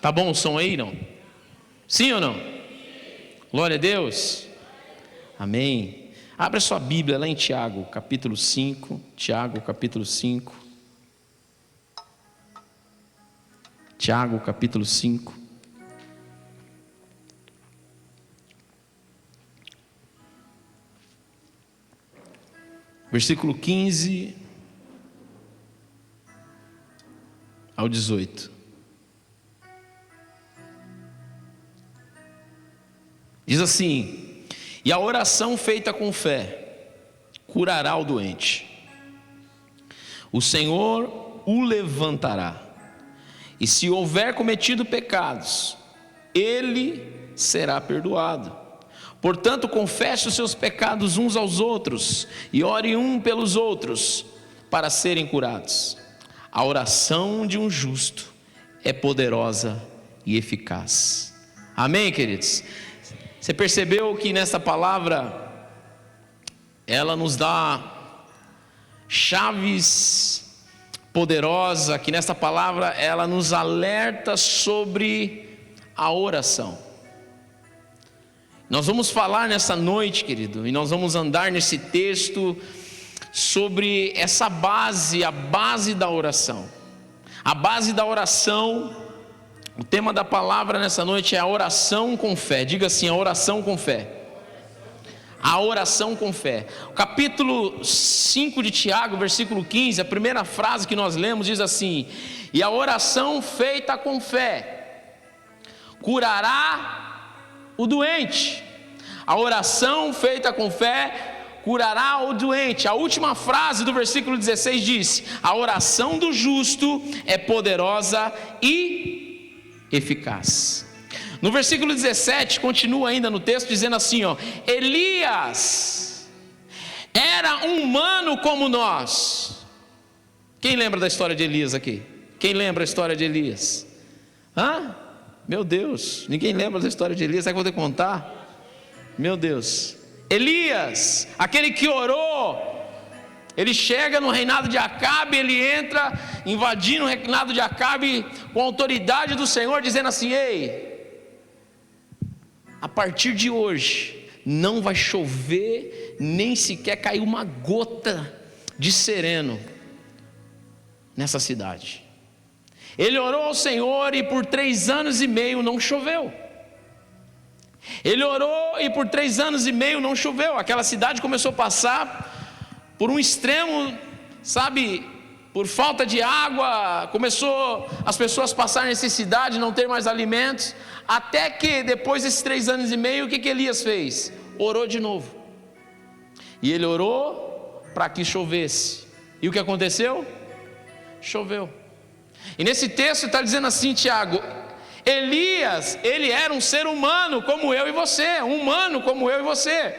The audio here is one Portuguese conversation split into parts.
Tá bom o som aí, não? Sim ou não? Glória a Deus. Amém. Abra sua Bíblia lá em Tiago, capítulo 5. Tiago, capítulo 5. Tiago, capítulo 5. Versículo 15 ao 18. Diz assim: e a oração feita com fé curará o doente. O Senhor o levantará. E se houver cometido pecados, ele será perdoado. Portanto, confesse os seus pecados uns aos outros e ore um pelos outros para serem curados. A oração de um justo é poderosa e eficaz. Amém, queridos? Você percebeu que nessa palavra ela nos dá chaves poderosas, que nessa palavra ela nos alerta sobre a oração. Nós vamos falar nessa noite, querido, e nós vamos andar nesse texto sobre essa base, a base da oração. A base da oração, o tema da palavra nessa noite é a oração com fé. Diga assim: a oração com fé. A oração com fé. O capítulo 5 de Tiago, versículo 15, a primeira frase que nós lemos diz assim: e a oração feita com fé curará o doente. A oração feita com fé curará o doente. A última frase do versículo 16 diz: a oração do justo é poderosa e eficaz. No versículo 17, continua ainda no texto dizendo assim, ó: Elias era um humano como nós. Quem lembra da história de Elias aqui? Quem lembra a história de Elias? Meu Deus, ninguém lembra da história de Elias. Será que eu vou ter que contar? Meu Deus. Elias, aquele que orou, ele chega no reinado de Acabe, ele entra invadindo o reinado de Acabe com a autoridade do Senhor, dizendo assim: ei, a partir de hoje não vai chover, nem sequer cair uma gota de sereno nessa cidade. Ele orou ao Senhor e por 3 anos e meio não choveu. Ele orou e por 3 anos e meio não choveu. Aquela cidade começou a passar por um extremo, sabe, por falta de água. Começou as pessoas a passar necessidade, não ter mais alimentos. Até que depois desses 3 anos e meio, o que Elias fez? Orou de novo. E ele orou para que chovesse. E o que aconteceu? Choveu. E nesse texto está dizendo assim, Tiago: Elias, ele era um ser humano como eu e você, um humano como eu e você.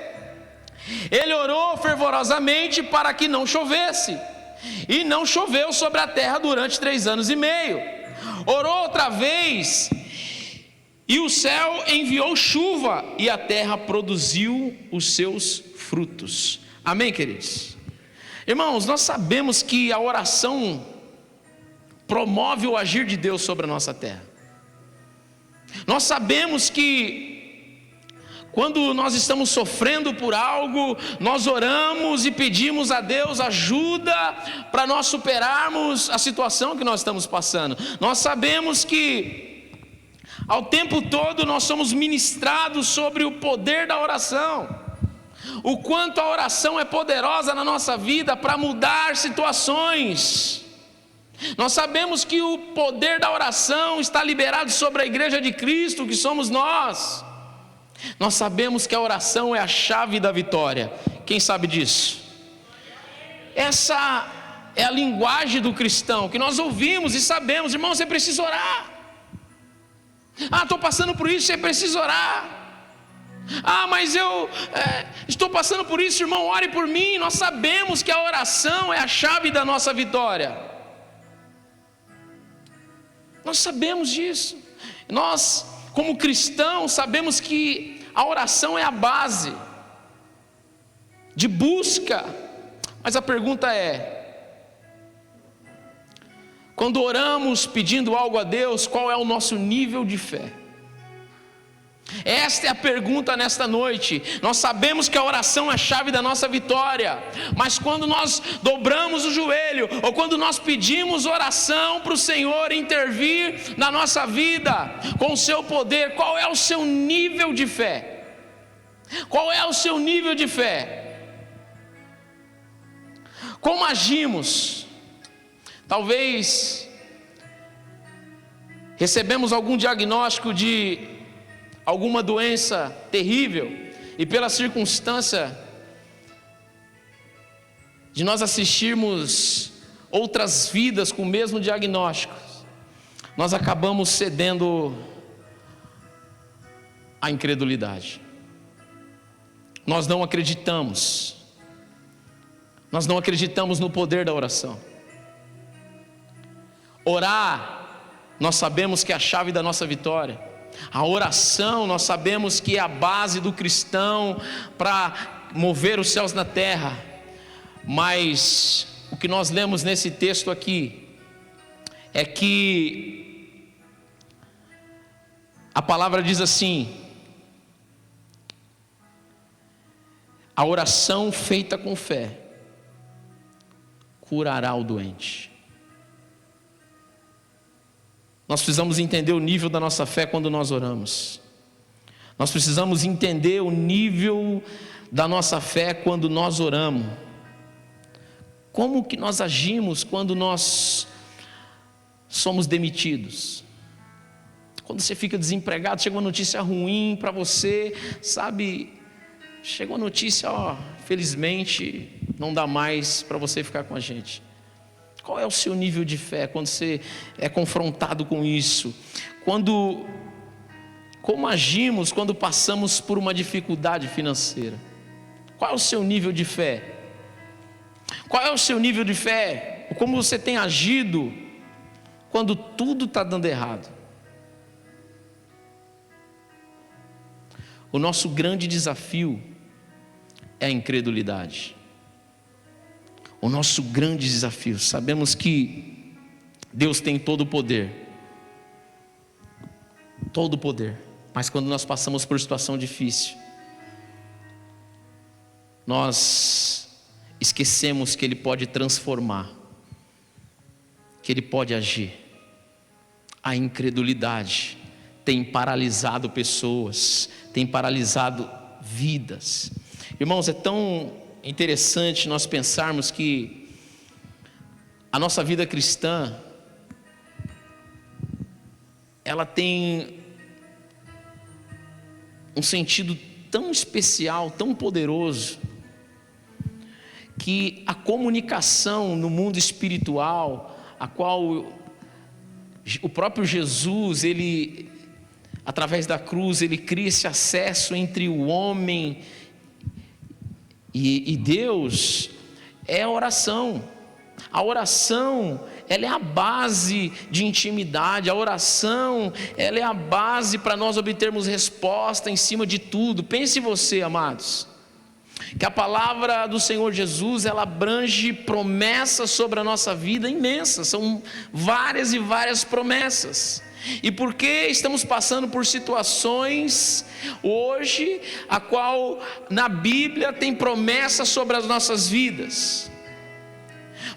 Ele orou fervorosamente para que não chovesse, e não choveu sobre a terra durante 3 anos e meio. Orou outra vez, e o céu enviou chuva, e a terra produziu os seus frutos. Amém, queridos? Irmãos, nós sabemos que a oração promove o agir de Deus sobre a nossa terra. Nós sabemos que quando nós estamos sofrendo por algo, nós oramos e pedimos a Deus ajuda para nós superarmos a situação que nós estamos passando. Nós sabemos que ao tempo todo nós somos ministrados sobre o poder da oração, o quanto a oração é poderosa na nossa vida para mudar situações. Nós sabemos que o poder da oração está liberado sobre a igreja de Cristo, que somos nós. Nós sabemos que a oração é a chave da vitória. Quem sabe disso? Essa é a linguagem do cristão que nós ouvimos e sabemos. Irmão, você precisa orar. Estou passando por isso, você precisa orar. Mas eu estou passando por isso, irmão, ore por mim. Nós sabemos que a oração é a chave da nossa vitória. Nós sabemos disso. Nós, como cristãos, sabemos que a oração é a base de busca. Mas a pergunta é: Quando oramos pedindo algo a Deus, qual é o nosso nível de fé? Esta é a pergunta nesta noite. Nós sabemos que a oração é a chave da nossa vitória, mas quando nós dobramos o joelho, ou quando nós pedimos oração para o Senhor intervir na nossa vida, com o seu poder, qual é o seu nível de fé? Qual é o seu nível de fé? Como agimos? Talvez recebemos algum diagnóstico de alguma doença terrível, e pela circunstância de nós assistirmos outras vidas com o mesmo diagnóstico, nós acabamos cedendo à incredulidade. Nós não acreditamos no poder da oração. Orar, nós sabemos que é a chave da nossa vitória. A oração, nós sabemos que é a base do cristão para mover os céus na terra. Mas o que nós lemos nesse texto aqui é que a palavra diz assim: a oração feita com fé curará o doente. Nós precisamos entender o nível da nossa fé quando nós oramos. Nós precisamos entender o nível da nossa fé quando nós oramos. Como que nós agimos quando nós somos demitidos? Quando você fica desempregado, chega uma notícia ruim para você, sabe? Chegou a notícia, felizmente não dá mais para você ficar com a gente. Qual é o seu nível de fé quando você é confrontado com isso? Como agimos quando passamos por uma dificuldade financeira? Qual é o seu nível de fé? Qual é o seu nível de fé? Como você tem agido quando tudo está dando errado? O nosso grande desafio é a incredulidade. O nosso grande desafio, sabemos que Deus tem todo o poder, mas quando nós passamos por situação difícil, nós esquecemos que Ele pode transformar, que Ele pode agir. A incredulidade tem paralisado pessoas, tem paralisado vidas. Irmãos, é tão interessante nós pensarmos que a nossa vida cristã, ela tem um sentido tão especial, tão poderoso, que a comunicação no mundo espiritual, a qual o próprio Jesus, ele, através da cruz, ele cria esse acesso entre o homem e Deus, é a oração. A oração, ela é a base de intimidade. A oração, ela é a base para nós obtermos resposta em cima de tudo. Pense você, amados, que a palavra do Senhor Jesus, ela abrange promessas sobre a nossa vida imensas. São várias e várias promessas. E porque estamos passando por situações hoje, a qual na Bíblia tem promessas sobre as nossas vidas?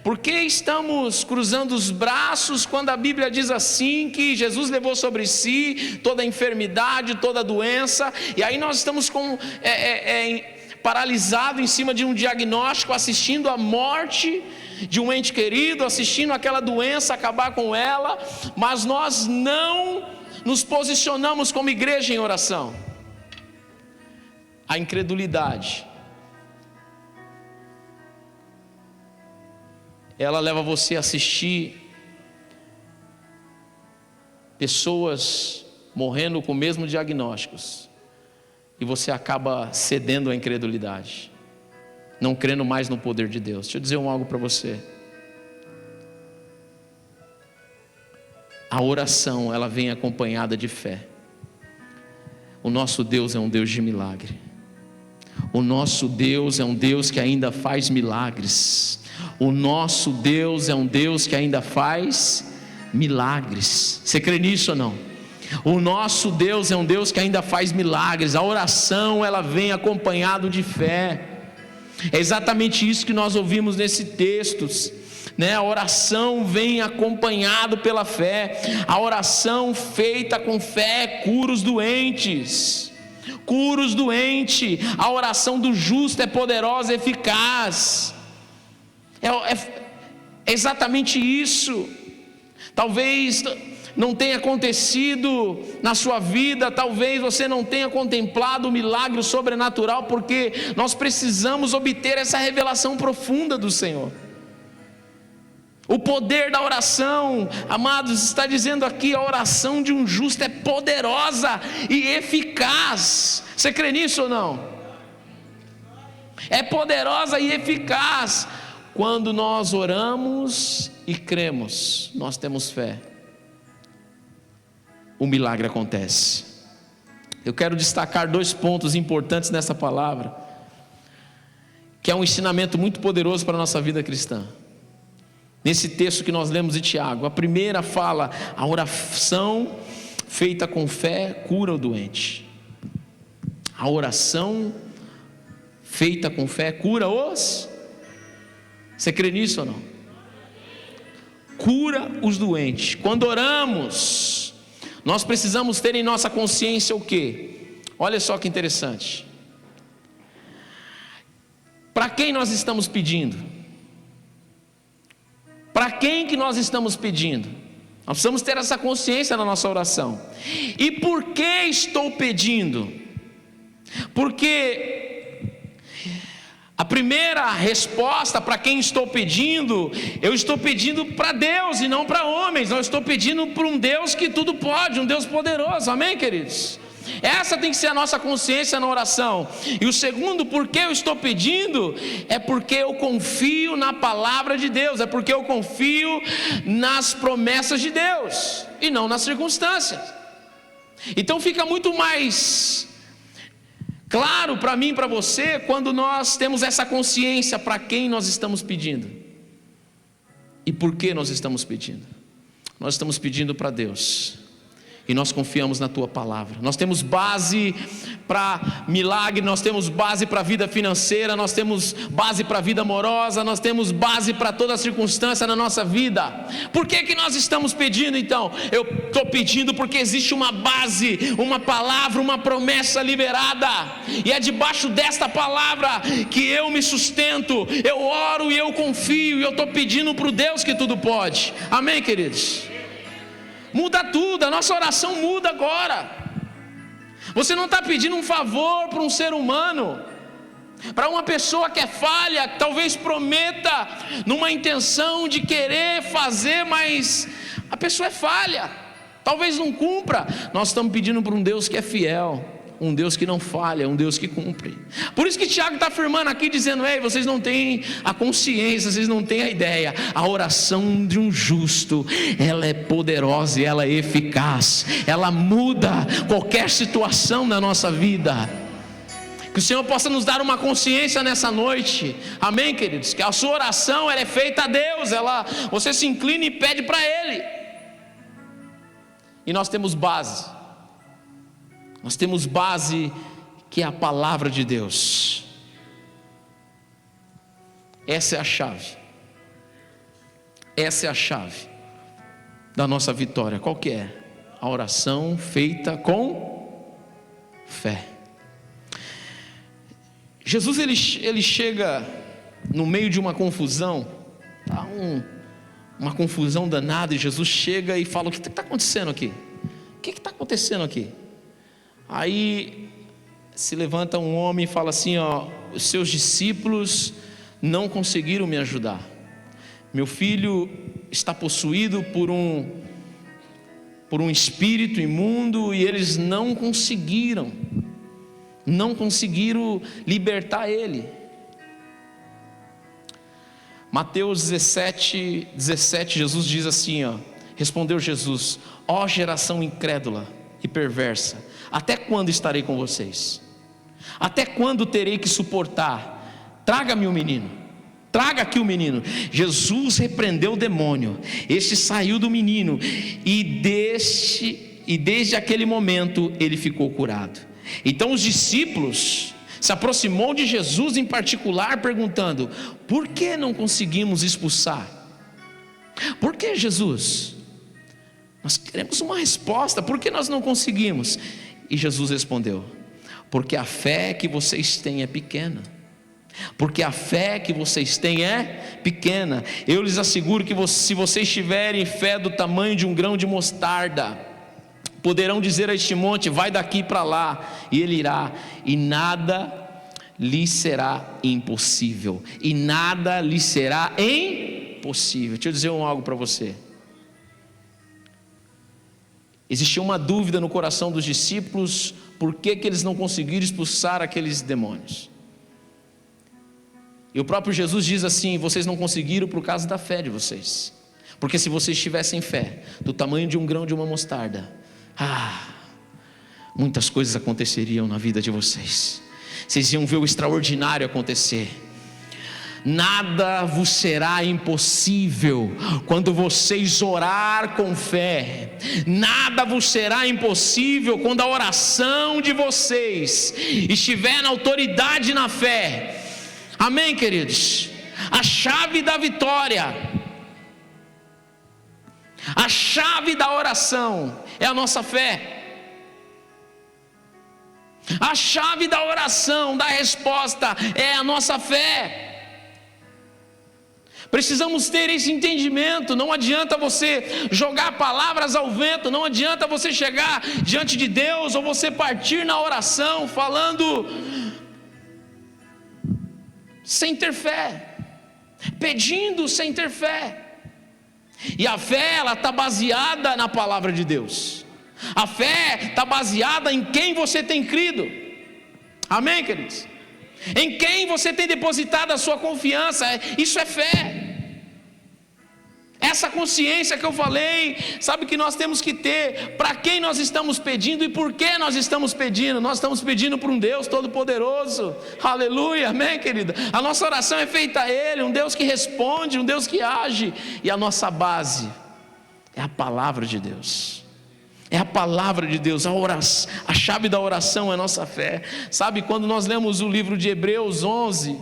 Porque estamos cruzando os braços quando a Bíblia diz assim, que Jesus levou sobre si toda a enfermidade, toda a doença, e aí nós estamos paralisado em cima de um diagnóstico, assistindo a morte de um ente querido, assistindo aquela doença acabar com ela, mas nós não nos posicionamos como igreja em oração. A incredulidade, ela leva você a assistir pessoas morrendo com o mesmo diagnósticos, e você acaba cedendo à incredulidade, não crendo mais no poder de Deus. Deixa eu dizer algo para você. A oração, ela vem acompanhada de fé. O nosso Deus é um Deus de milagre. O nosso Deus é um Deus que ainda faz milagres. O nosso Deus é um Deus que ainda faz milagres. Você crê nisso ou não? O nosso Deus é um Deus que ainda faz milagres. A oração, ela vem acompanhado de fé. É exatamente isso que nós ouvimos nesse texto, né? A oração vem acompanhado pela fé. A oração feita com fé cura os doentes. Cura os doentes. A oração do justo é poderosa e eficaz. É exatamente isso. Talvez não tenha acontecido na sua vida, talvez você não tenha contemplado o milagre sobrenatural, porque nós precisamos obter essa revelação profunda do Senhor. O poder da oração, amados, está dizendo aqui, a oração de um justo é poderosa e eficaz. Você crê nisso ou não? É poderosa e eficaz. Quando nós oramos e cremos, nós temos fé, o milagre acontece. Eu quero destacar 2 pontos importantes nessa palavra, que é um ensinamento muito poderoso para a nossa vida cristã. Nesse texto que nós lemos de Tiago, a primeira fala: a oração feita com fé cura o doente. A oração feita com fé cura os... Você crê nisso ou não? Cura os doentes. Quando oramos, nós precisamos ter em nossa consciência o quê? Olha só que interessante. Para quem nós estamos pedindo? Para quem que nós estamos pedindo? Nós precisamos ter essa consciência na nossa oração. E por que estou pedindo? Porque a primeira resposta para quem estou pedindo, eu estou pedindo para Deus e não para homens. Eu estou pedindo para um Deus que tudo pode, um Deus poderoso. Amém, queridos? Essa tem que ser a nossa consciência na oração. E o segundo, por que eu estou pedindo, é porque eu confio na palavra de Deus, é porque eu confio nas promessas de Deus e não nas circunstâncias. Então fica muito mais claro para mim e para você quando nós temos essa consciência para quem nós estamos pedindo e por que nós estamos pedindo. Nós estamos pedindo para Deus e nós confiamos na tua palavra. Nós temos base para milagre, nós temos base para a vida financeira, nós temos base para a vida amorosa, nós temos base para toda circunstância na nossa vida. Por que nós estamos pedindo então? Eu estou pedindo porque existe uma base, uma palavra, uma promessa liberada, e é debaixo desta palavra que eu me sustento, eu oro e eu confio, e eu estou pedindo para o Deus que tudo pode. Amém, queridos? Muda tudo, a nossa oração muda agora. Você não está pedindo um favor para um ser humano, para uma pessoa que é falha, que talvez prometa numa intenção de querer fazer, mas a pessoa é falha, talvez não cumpra. Nós estamos pedindo para um Deus que é fiel, um Deus que não falha, um Deus que cumpre. Por isso que Tiago está afirmando aqui, dizendo: ei, vocês não têm a consciência, vocês não têm a ideia. A oração de um justo, ela é poderosa e ela é eficaz, ela muda qualquer situação na nossa vida. Que o Senhor possa nos dar uma consciência nessa noite, amém, queridos? Que a sua oração, ela é feita a Deus, você se inclina e pede para Ele. E nós temos base. Nós temos base, que é a palavra de Deus. Essa é a chave. Essa é a chave da nossa vitória. Qual que é? A oração feita com fé. Jesus ele chega no meio de uma confusão, tá uma confusão danada, e Jesus chega e fala: o que está acontecendo aqui? O que está acontecendo aqui? Aí se levanta um homem e fala assim: os seus discípulos não conseguiram me ajudar. Meu filho está possuído por um espírito imundo, e eles não conseguiram libertar ele. Mateus 17, Jesus diz assim, respondeu Jesus: ó geração incrédula e perversa, até quando estarei com vocês? Até quando terei que suportar? Traga-me o menino. traga aqui o menino. Jesus repreendeu o demônio, este saiu do menino, e desde aquele momento ele ficou curado. Então os discípulos se aproximou de Jesus em particular, perguntando: por que não conseguimos expulsar? Por que, Jesus? Nós queremos uma resposta, por que nós não conseguimos? E Jesus respondeu: porque a fé que vocês têm é pequena. Porque a fé que vocês têm é pequena. Eu lhes asseguro que se vocês tiverem fé do tamanho de um grão de mostarda, poderão dizer a este monte: vai daqui para lá, e ele irá, e nada lhe será impossível. E nada lhe será impossível. Deixa eu dizer algo para você. Existia uma dúvida no coração dos discípulos, por que eles não conseguiram expulsar aqueles demônios. E o próprio Jesus diz assim: vocês não conseguiram por causa da fé de vocês. Porque se vocês tivessem fé do tamanho de um grão de uma mostarda, muitas coisas aconteceriam na vida de vocês. Vocês iam ver o extraordinário acontecer. Nada vos será impossível quando vocês orar com fé. Nada vos será impossível quando a oração de vocês estiver na autoridade e na fé. Amém, queridos? A chave da vitória, a chave da oração é a nossa fé. A chave da oração, da resposta, é a nossa fé. Precisamos ter esse entendimento. Não adianta você jogar palavras ao vento, não adianta você chegar diante de Deus, ou você partir na oração falando sem ter fé, pedindo sem ter fé. E a fé, ela está baseada na palavra de Deus. A fé está baseada em quem você tem crido. Amém, queridos? Em quem você tem depositado a sua confiança. Isso é fé. Essa consciência que eu falei, sabe, que nós temos que ter, para quem nós estamos pedindo e por que nós estamos pedindo. Nós estamos pedindo para um Deus todo-poderoso, aleluia, amém, querida? A nossa oração é feita a Ele, um Deus que responde, um Deus que age, e a nossa base é a palavra de Deus. É a palavra de Deus, a chave da oração é a nossa fé. Sabe, quando nós lemos o livro de Hebreus 11,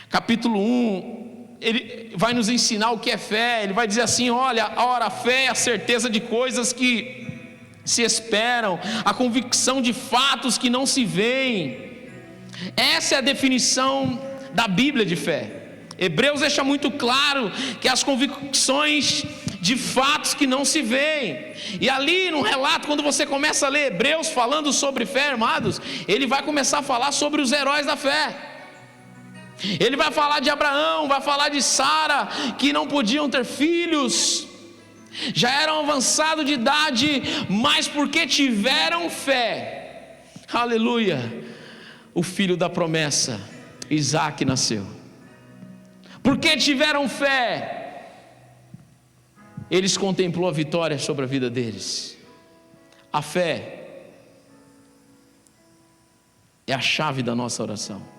capítulo 1, ele vai nos ensinar o que é fé. Ele vai dizer assim: olha, a fé é a certeza de coisas que se esperam, a convicção de fatos que não se veem. Essa é a definição da Bíblia de fé. Hebreus deixa muito claro que as convicções de fatos que não se veem. E ali no relato, quando você começa a ler Hebreus falando sobre fé, amados, ele vai começar a falar sobre os heróis da fé. Ele vai falar de Abraão, vai falar de Sara, que não podiam ter filhos, já eram avançados de idade, mas porque tiveram fé, aleluia, o filho da promessa, Isaque, nasceu. Porque tiveram fé, eles contemplou a vitória sobre a vida deles. A fé é a chave da nossa oração.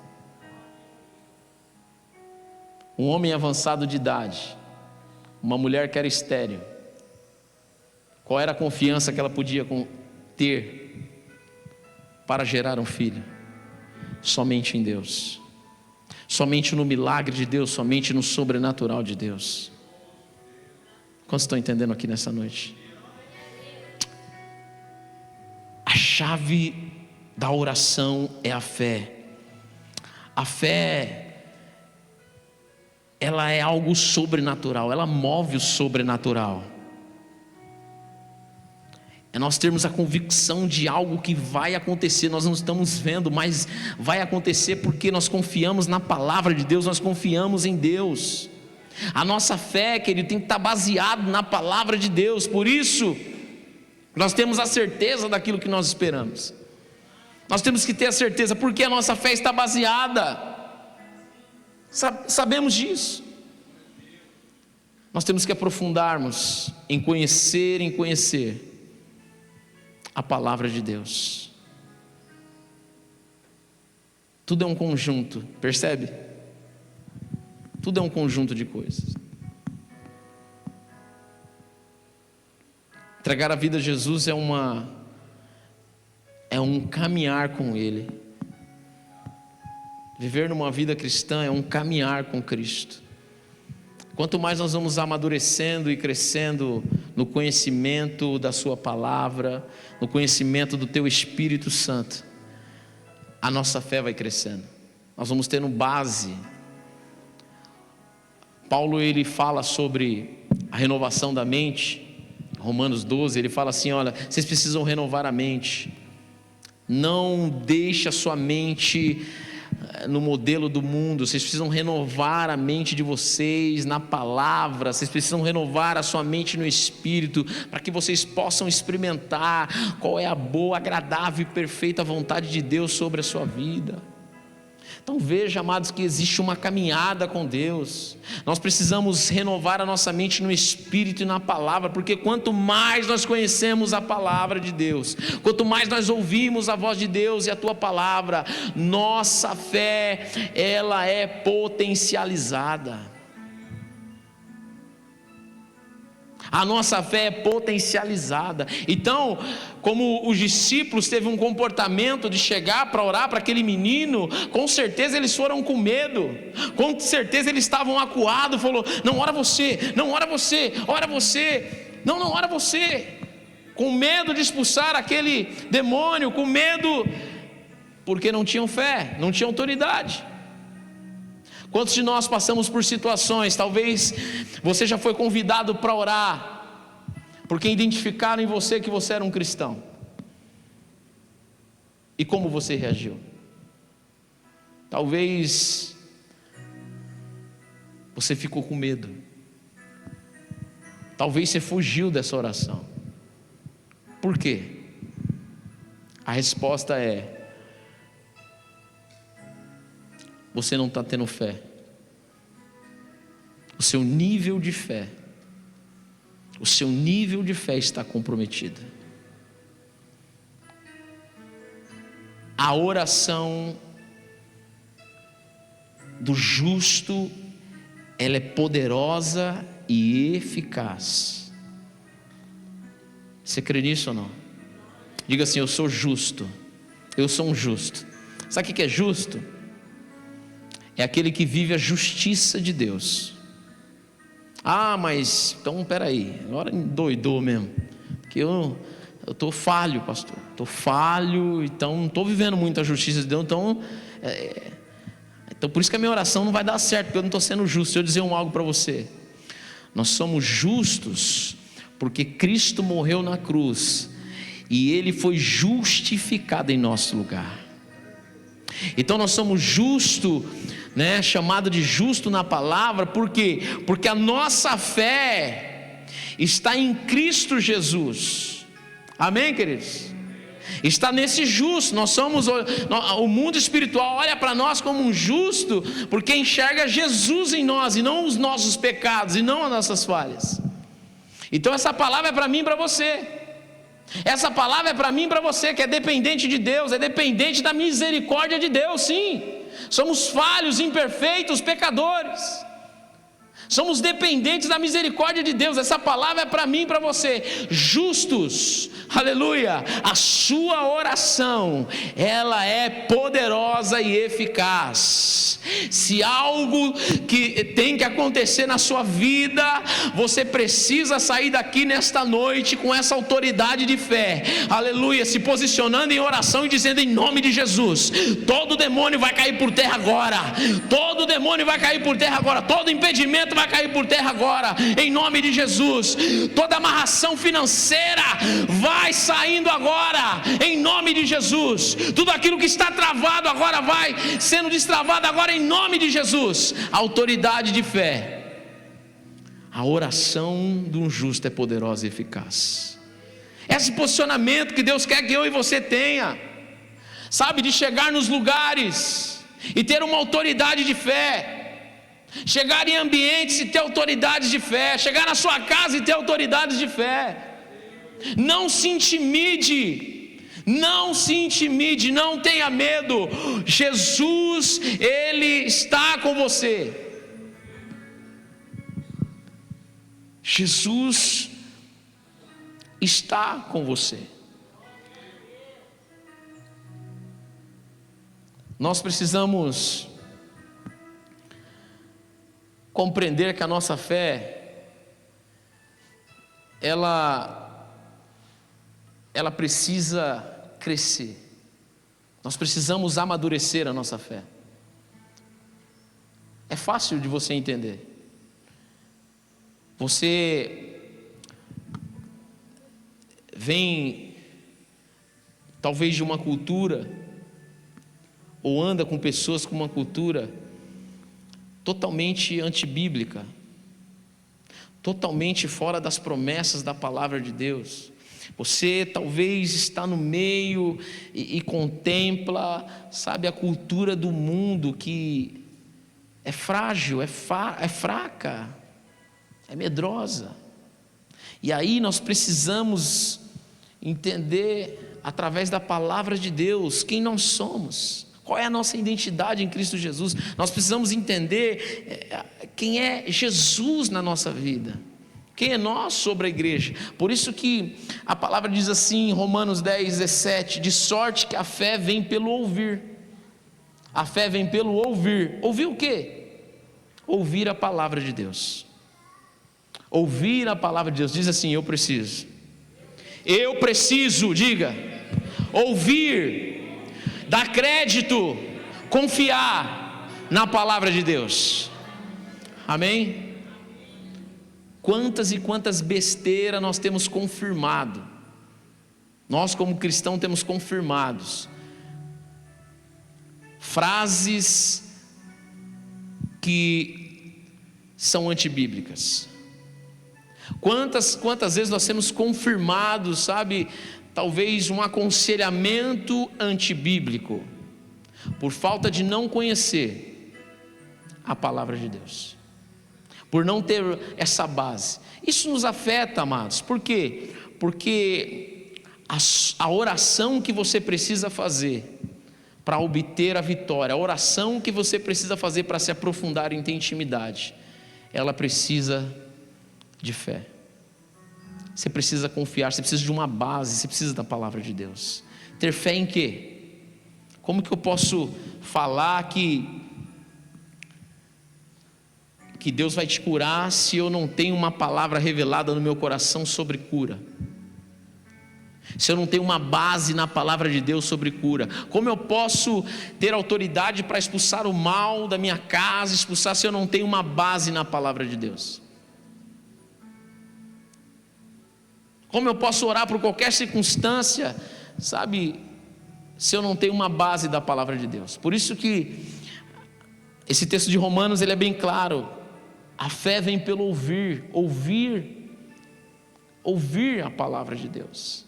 Um homem avançado de idade, uma mulher que era estéril, qual era a confiança que ela podia ter para gerar um filho? Somente em Deus, somente no milagre de Deus, somente no sobrenatural de Deus. Quantos estão entendendo aqui nessa noite? A chave da oração é a fé. A fé, ela é algo sobrenatural, ela move o sobrenatural. É nós termos a convicção de algo que vai acontecer. Nós não estamos vendo, mas vai acontecer porque nós confiamos na palavra de Deus, nós confiamos em Deus. A nossa fé, querido, tem que estar baseado na palavra de Deus. Por isso, nós temos a certeza daquilo que nós esperamos. Nós temos que ter a certeza, porque a nossa fé está baseada. Sabemos disso. Nós temos que aprofundarmos em conhecer a palavra de Deus. Tudo é um conjunto, percebe? Tudo é um conjunto de coisas. Entregar a vida a Jesus é um caminhar com Ele. Viver numa vida cristã é um caminhar com Cristo. Quanto mais nós vamos amadurecendo e crescendo no conhecimento da Sua palavra, no conhecimento do Teu Espírito Santo, a nossa fé vai crescendo. Nós vamos tendo base. Paulo, ele fala sobre a renovação da mente. Romanos 12, ele fala assim: olha, vocês precisam renovar a mente. Não deixe a sua mente no modelo do mundo. Vocês precisam renovar a mente de vocês na palavra. Vocês precisam renovar a sua mente no Espírito, para que vocês possam experimentar qual é a boa, agradável e perfeita vontade de Deus sobre a sua vida. Então veja, amados, que existe uma caminhada com Deus. Nós precisamos renovar a nossa mente no Espírito e na palavra, porque quanto mais nós conhecemos a palavra de Deus, quanto mais nós ouvimos a voz de Deus e a tua palavra, nossa fé, ela é potencializada. A nossa fé é potencializada. Então, como os discípulos teve um comportamento de chegar para orar para aquele menino, com certeza eles foram com medo, com certeza eles estavam acuados. Falou: não, ora você, não, ora você, ora você, não, ora você, com medo de expulsar aquele demônio, com medo, porque não tinham fé, não tinham autoridade. Quantos de nós passamos por situações, talvez você já foi convidado para orar, porque identificaram em você que você era um cristão, e como você reagiu? Talvez você ficou com medo, talvez você fugiu dessa oração. Por quê? A resposta é: você não está tendo fé. O seu nível de fé está comprometido. A oração do justo, ela é poderosa e eficaz. Você crê nisso ou não? Diga assim: eu sou justo. Eu sou um justo. Sabe o que é justo? É aquele que vive a justiça de Deus. Ah, mas então peraí, agora endoidou mesmo, porque eu estou falho, pastor, estou falho, então não estou vivendo muito a justiça de Deus, então por isso que a minha oração não vai dar certo, porque eu não estou sendo justo. Deixa eu dizer algo para você: nós somos justos porque Cristo morreu na cruz e Ele foi justificado em nosso lugar. Então nós somos justos, chamado de justo na palavra, por quê? Porque a nossa fé está em Cristo Jesus. Amém, queridos? Está nesse justo. Nós somos, o mundo espiritual olha para nós como um justo, porque enxerga Jesus em nós, e não os nossos pecados, e não as nossas falhas. Então essa palavra é para mim e para você. Essa palavra é para mim e para você, que é dependente de Deus, é dependente da misericórdia de Deus. Sim, somos falhos, imperfeitos, pecadores, somos dependentes da misericórdia de Deus. Essa palavra é para mim e para você. Justos, aleluia. A sua oração, ela é poderosa e eficaz. Se algo que tem que acontecer na sua vida, você precisa sair daqui nesta noite com essa autoridade de fé, aleluia, se posicionando em oração e dizendo: em nome de Jesus, todo demônio vai cair por terra agora, todo demônio vai cair por terra agora, todo impedimento vai cair por terra agora, em nome de Jesus. Toda amarração financeira vai saindo agora, em nome de Jesus. Tudo aquilo que está travado agora vai sendo destravado agora, em nome de Jesus. A autoridade de fé, a oração de um justo é poderosa e eficaz. Esse posicionamento que Deus quer que eu e você tenha, sabe, de chegar nos lugares e ter uma autoridade de fé. Chegar em ambientes e ter autoridades de fé. Chegar na sua casa e ter autoridades de fé. Não se intimide, não se intimide, não tenha medo. Jesus, Ele está com você. Jesus está com você. Nós precisamos compreender que a nossa fé, ela precisa crescer. Nós precisamos amadurecer a nossa fé. É fácil de você entender. Você vem talvez de uma cultura, ou anda com pessoas com uma cultura totalmente antibíblica, totalmente fora das promessas da palavra de Deus. Você talvez está no meio e contempla, sabe, a cultura do mundo que é frágil, é fraca, é medrosa. E aí nós precisamos entender, através da palavra de Deus, quem nós somos. Qual é a nossa identidade em Cristo Jesus? Nós precisamos entender quem é Jesus na nossa vida. Quem é nós sobre a igreja? Por isso que a palavra diz assim em Romanos 10:17: de sorte que a fé vem pelo ouvir. A fé vem pelo ouvir. Ouvir o quê? Ouvir a palavra de Deus. Ouvir a palavra de Deus. Diz assim: eu preciso, diga, ouvir, dar crédito, confiar na palavra de Deus. Amém? Quantas e quantas besteiras nós temos confirmado. Nós como cristãos temos confirmados frases que são antibíblicas. Quantas vezes nós temos confirmado, sabe, talvez um aconselhamento antibíblico, por falta de não conhecer a palavra de Deus, por não ter essa base. Isso nos afeta, amados. Por quê? Porque a oração que você precisa fazer para obter a vitória, a oração que você precisa fazer para se aprofundar em ter intimidade, ela precisa de fé. Você precisa confiar, você precisa de uma base, você precisa da palavra de Deus. Ter fé em quê? Como que eu posso falar que Deus vai te curar se eu não tenho uma palavra revelada no meu coração sobre cura? Se eu não tenho uma base na palavra de Deus sobre cura? Como eu posso ter autoridade para expulsar o mal da minha casa, expulsar, se eu não tenho uma base na palavra de Deus? Como eu posso orar por qualquer circunstância, sabe, se eu não tenho uma base da palavra de Deus? Por isso que esse texto de Romanos, ele é bem claro. A fé vem pelo ouvir a palavra de Deus.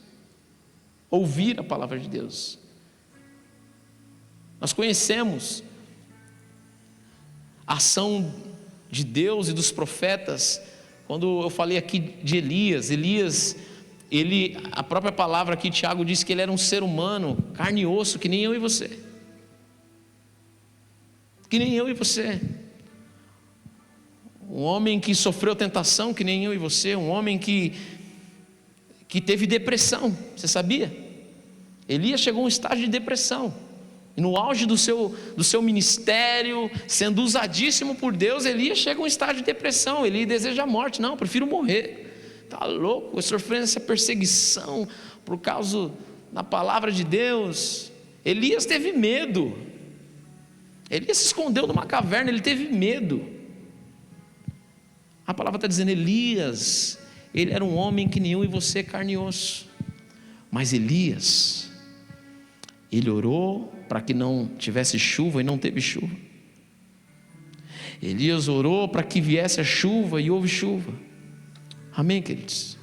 Ouvir a palavra de Deus. Nós conhecemos a ação de Deus e dos profetas. Quando eu falei aqui de Elias, a própria palavra aqui, Tiago diz que ele era um ser humano, carne e osso, que nem eu e você. Que nem eu e você. Um homem que sofreu tentação, que nem eu e você. Um homem que teve depressão, você sabia? Elias chegou a um estágio de depressão, e no auge do seu ministério, sendo usadíssimo por Deus, Elias chega a um estágio de depressão. Ele deseja a morte. Não, prefiro morrer. Está louco, eu sofrendo essa perseguição por causa da palavra de Deus. Elias teve medo. Elias se escondeu numa caverna, ele teve medo. A palavra está dizendo: Elias, ele era um homem que nem eu e você, carne e osso. Mas Elias, ele orou para que não tivesse chuva e não teve chuva. Elias orou para que viesse a chuva e houve chuva. Amém, queridos?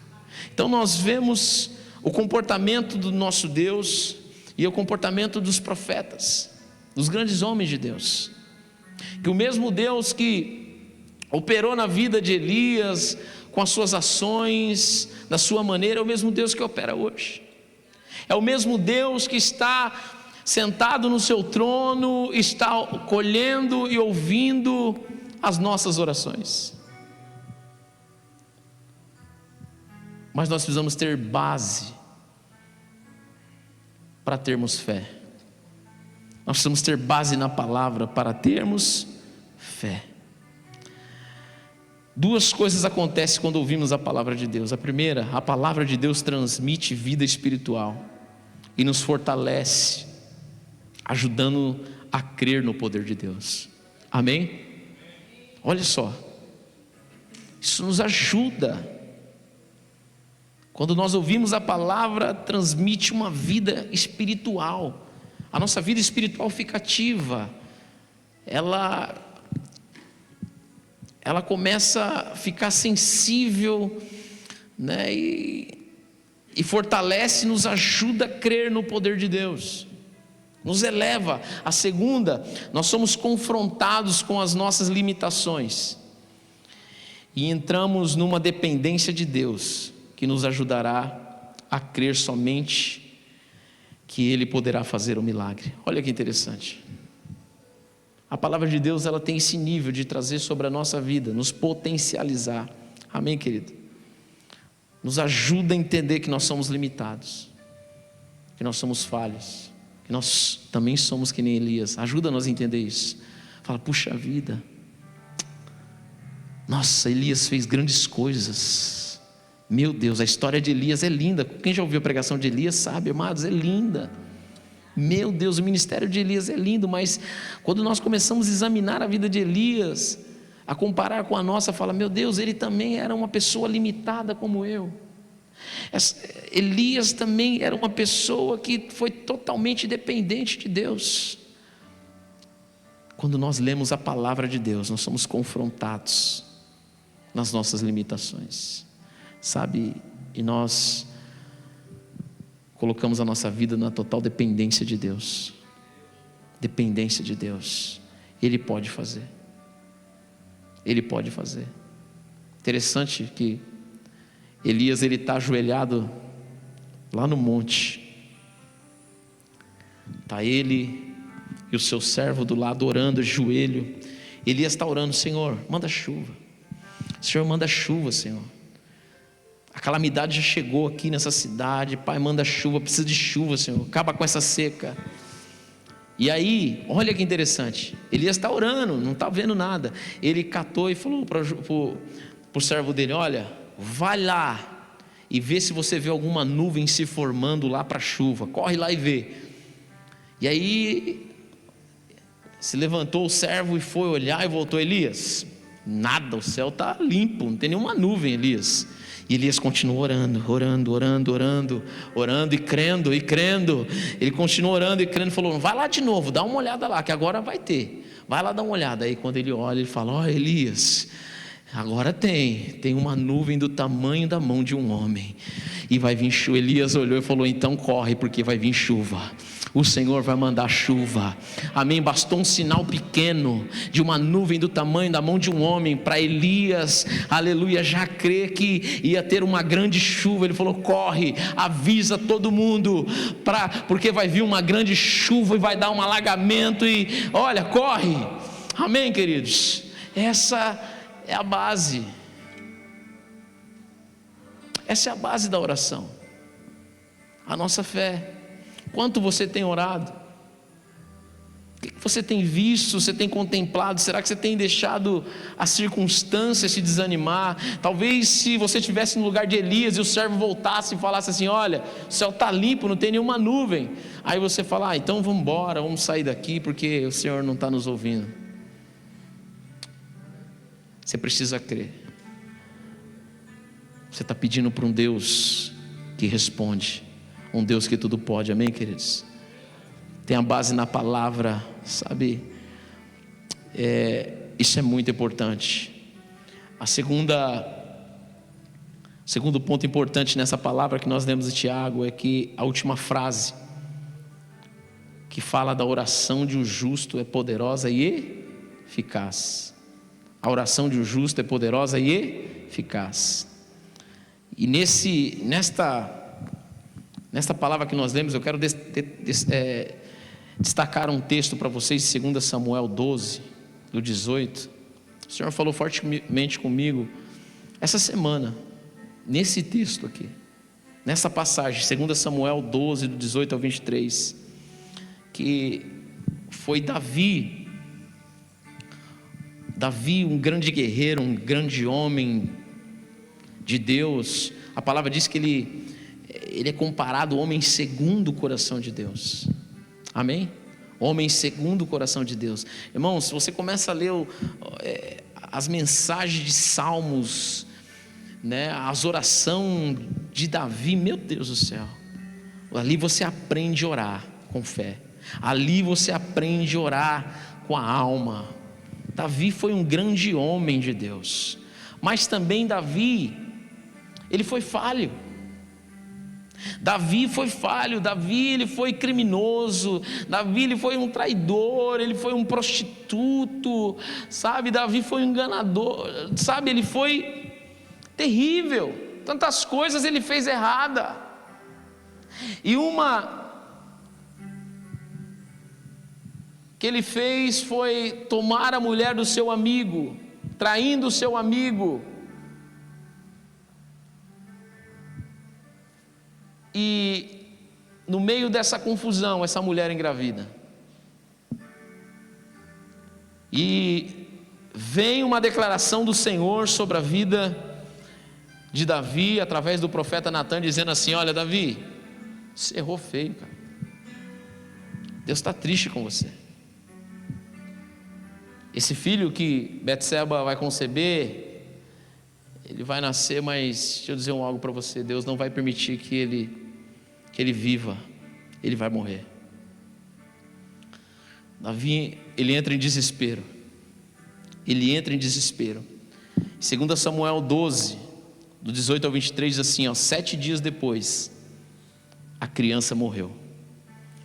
Então nós vemos o comportamento do nosso Deus e o comportamento dos profetas, dos grandes homens de Deus. Que o mesmo Deus que operou na vida de Elias, com as suas ações, da sua maneira, é o mesmo Deus que opera hoje. É o mesmo Deus que está sentado no seu trono, está colhendo e ouvindo as nossas orações. mas nós precisamos ter base para termos fé. Nós precisamos ter base na palavra para termos fé. Duas coisas acontecem quando ouvimos a palavra de Deus. A primeira, a palavra de Deus transmite vida espiritual e nos fortalece, ajudando a crer no poder de Deus. Amém? Olha só, isso nos ajuda. Quando nós ouvimos a palavra, transmite uma vida espiritual. A nossa vida espiritual fica ativa. Ela começa a ficar sensível, né? E fortalece, nos ajuda a crer no poder de Deus. Nos eleva. A segunda, nós somos confrontados com as nossas limitações. E entramos numa dependência de Deus, que nos ajudará a crer somente que Ele poderá fazer o milagre. Olha que interessante. A palavra de Deus, ela tem esse nível de trazer sobre a nossa vida, nos potencializar. Amém, querido? Nos ajuda a entender que nós somos limitados, que nós somos falhos, que nós também somos que nem Elias. Ajuda-nos a entender isso. Fala, puxa vida, nossa, Elias fez grandes coisas. Meu Deus, a história de Elias é linda. Quem já ouviu a pregação de Elias sabe, amados, é linda. Meu Deus, o ministério de Elias é lindo, mas quando nós começamos a examinar a vida de Elias, a comparar com a nossa, fala, meu Deus, ele também era uma pessoa limitada como eu. Elias também era uma pessoa que foi totalmente dependente de Deus. Quando nós lemos a palavra de Deus, nós somos confrontados nas nossas limitações, sabe? E nós colocamos a nossa vida na total dependência de Deus. Dependência de Deus. Ele pode fazer. Ele pode fazer. Interessante que Elias, ele está ajoelhado lá no monte. Está ele e o seu servo do lado orando, de joelho. Elias está orando, Senhor, manda chuva. Senhor, manda chuva, Senhor. A calamidade já chegou aqui nessa cidade. Pai, manda chuva, precisa de chuva, Senhor. Acaba com essa seca. E aí, olha que interessante. Elias está orando, não está vendo nada. Ele catou e falou para o servo dele, olha, vai lá e vê se você vê alguma nuvem se formando lá para a chuva. Corre lá e vê. E aí, se levantou o servo e foi olhar e voltou. Elias, nada, o céu está limpo, não tem nenhuma nuvem, Elias. E Elias continuou orando e crendo. Ele continuou orando e crendo, falou, vai lá de novo, dá uma olhada lá, que agora vai ter. Vai lá dar uma olhada. Aí quando ele olha, ele fala, ó, Elias, agora tem uma nuvem do tamanho da mão de um homem. E vai vir chuva. Elias olhou e falou, então corre, porque vai vir chuva. O Senhor vai mandar chuva. Amém? Bastou um sinal pequeno de uma nuvem do tamanho da mão de um homem para Elias, aleluia, já crer que ia ter uma grande chuva. Ele falou, corre, avisa todo mundo, porque vai vir uma grande chuva e vai dar um alagamento. E olha, corre. Amém, queridos? Essa é a base. Essa é a base da oração. A nossa fé. Quanto você tem orado? O que você tem visto? Você tem contemplado? Será que você tem deixado as circunstâncias te desanimar? Talvez se você estivesse no lugar de Elias e o servo voltasse e falasse assim, olha, o céu está limpo, não tem nenhuma nuvem. Aí você fala, então vamos embora, vamos sair daqui porque o Senhor não está nos ouvindo. Você precisa crer. Você está pedindo para um Deus que responde. Um Deus que tudo pode, amém, queridos? Tem a base na palavra, sabe? Isso é muito importante. Segundo ponto importante nessa palavra que nós lemos de Tiago é que a última frase, que fala da oração de um justo, é poderosa e eficaz. A oração de um justo é poderosa e eficaz. E nesta palavra que nós lemos, eu quero destacar um texto para vocês, 2 Samuel 12, do 18. O Senhor falou fortemente comigo essa semana, nesse texto aqui, nessa passagem, 2 Samuel 12, do 18 ao 23, que foi Davi, um grande guerreiro, um grande homem de Deus. A palavra diz que ele é comparado ao homem segundo o coração de Deus. Amém? Homem segundo o coração de Deus. Irmãos, se você começa a ler as mensagens de Salmos, né, as orações de Davi, meu Deus do céu, ali você aprende a orar com fé, ali você aprende a orar com a alma. Davi foi um grande homem de Deus, mas também Davi, ele foi falho. Davi foi falho, Davi ele foi criminoso, Davi ele foi um traidor, ele foi um prostituto, sabe? Davi foi um enganador, sabe? Ele foi terrível, tantas coisas ele fez errada. E uma que ele fez foi tomar a mulher do seu amigo, traindo o seu amigo. E no meio dessa confusão, essa mulher engravida. E vem uma declaração do Senhor sobre a vida de Davi, através do profeta Natan, dizendo assim: olha, Davi, você errou feio, cara. Deus está triste com você. Esse filho que Betseba vai conceber, ele vai nascer, mas deixa eu dizer algo para você: Deus não vai permitir que ele viva, ele vai morrer. Davi, ele entra em desespero. 2 Samuel 12, do 18 ao 23, diz assim: 7 dias depois, a criança morreu.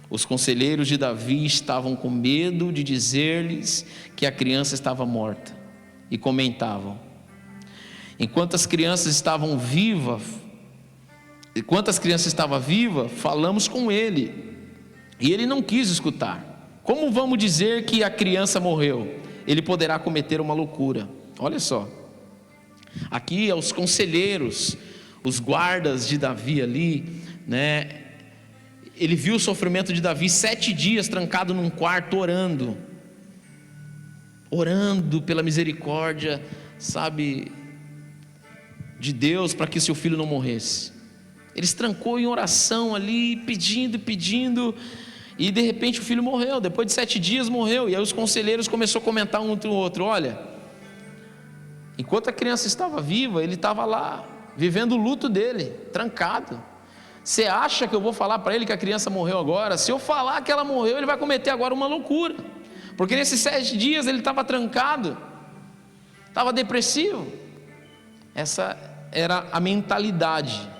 Os conselheiros de Davi estavam com medo de dizer-lhes que a criança estava morta, e comentavam: enquanto as crianças estavam vivas, falamos com ele, e ele não quis escutar. Como vamos dizer que a criança morreu? Ele poderá cometer uma loucura. Olha só, aqui é os conselheiros, os guardas de Davi ali, né? Ele viu o sofrimento de Davi 7 dias trancado num quarto, orando pela misericórdia, sabe, de Deus, para que seu filho não morresse. Ele se trancou em oração ali, pedindo, e de repente o filho morreu. Depois de 7 dias morreu. E aí os conselheiros começaram a comentar um entre o outro: olha, enquanto a criança estava viva, ele estava lá, vivendo o luto dele, trancado. Você acha que eu vou falar para ele que a criança morreu agora? Se eu falar que ela morreu, ele vai cometer agora uma loucura, porque nesses 7 dias ele estava trancado, estava depressivo. Essa era a mentalidade.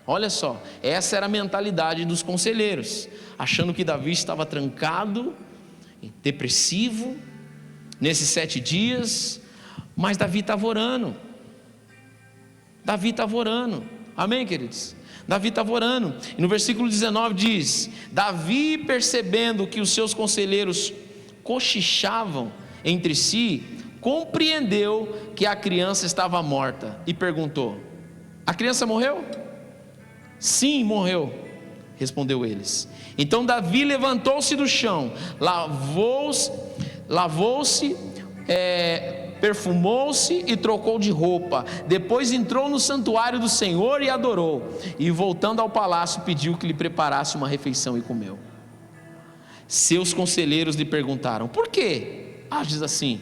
Olha só, essa era a mentalidade dos conselheiros, achando que Davi estava trancado, depressivo, nesses 7 dias, mas Davi estava orando. Amém, queridos? Davi estava orando, e no versículo 19 diz: Davi, percebendo que os seus conselheiros cochichavam entre si, compreendeu que a criança estava morta, e perguntou: a criança morreu? Sim, morreu, respondeu eles. Então Davi levantou-se do chão, lavou-se, perfumou-se e trocou de roupa. Depois entrou no santuário do Senhor e adorou, e voltando ao palácio pediu que lhe preparasse uma refeição e comeu. Seus conselheiros lhe perguntaram: por que ages assim?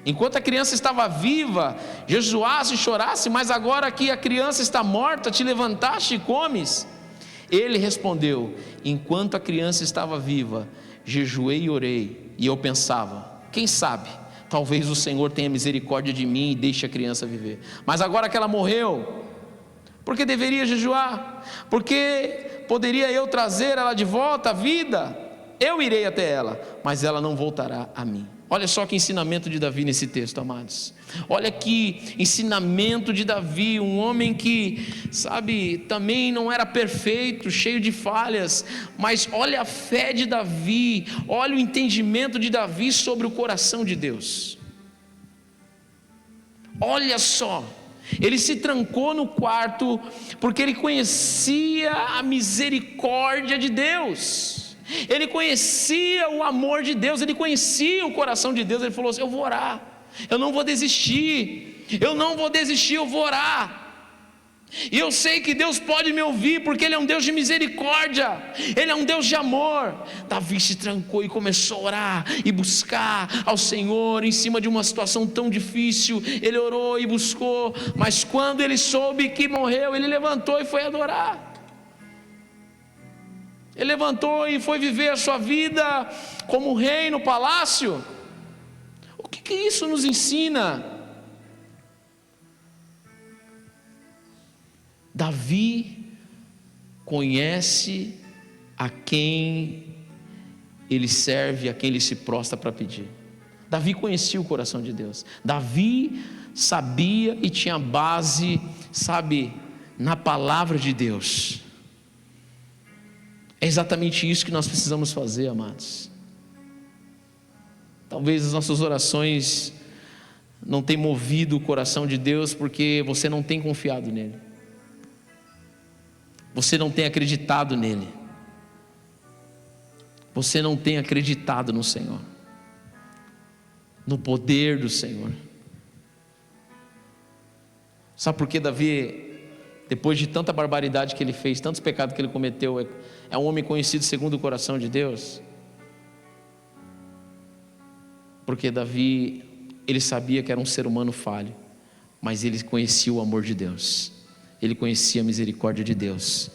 Enquanto a criança estava viva, jejuaste e choraste, mas agora que a criança está morta, te levantaste e comes? Ele respondeu: enquanto a criança estava viva, jejuei e orei, e eu pensava: quem sabe, talvez o Senhor tenha misericórdia de mim e deixe a criança viver. Mas agora que ela morreu, por que deveria jejuar? Porque poderia eu trazer ela de volta à vida? Eu irei até ela, mas ela não voltará a mim. Olha só que ensinamento de Davi nesse texto, amados. Olha que ensinamento de Davi, um homem que, sabe, também não era perfeito, cheio de falhas, mas olha a fé de Davi, olha o entendimento de Davi sobre o coração de Deus. Olha só, Ele se trancou no quarto porque ele conhecia a misericórdia de Deus, ele conhecia o amor de Deus, ele conhecia o coração de Deus. Ele falou assim: eu vou orar, eu não vou desistir, eu vou orar. E eu sei que Deus pode me ouvir, porque Ele é um Deus de misericórdia, Ele é um Deus de amor. Davi se trancou e começou a orar e buscar ao Senhor em cima de uma situação tão difícil. Ele orou e buscou, mas quando ele soube que morreu, ele levantou e foi adorar. Ele levantou e foi viver a sua vida como rei no palácio. O que isso nos ensina? Davi conhece a quem ele serve, a quem ele se prostra para pedir. Davi conhecia o coração de Deus. Davi sabia e tinha base, na palavra de Deus. É exatamente isso que nós precisamos fazer, amados. Talvez as nossas orações não tenham movido o coração de Deus porque você não tem confiado nele. Você não tem acreditado nele. Você não tem acreditado no Senhor, no poder do Senhor. Sabe por que Davi, depois de tanta barbaridade que ele fez, tantos pecados que ele cometeu, é um homem conhecido segundo o coração de Deus? Porque Davi, ele sabia que era um ser humano falho, mas ele conhecia o amor de Deus. Ele conhecia a misericórdia de Deus.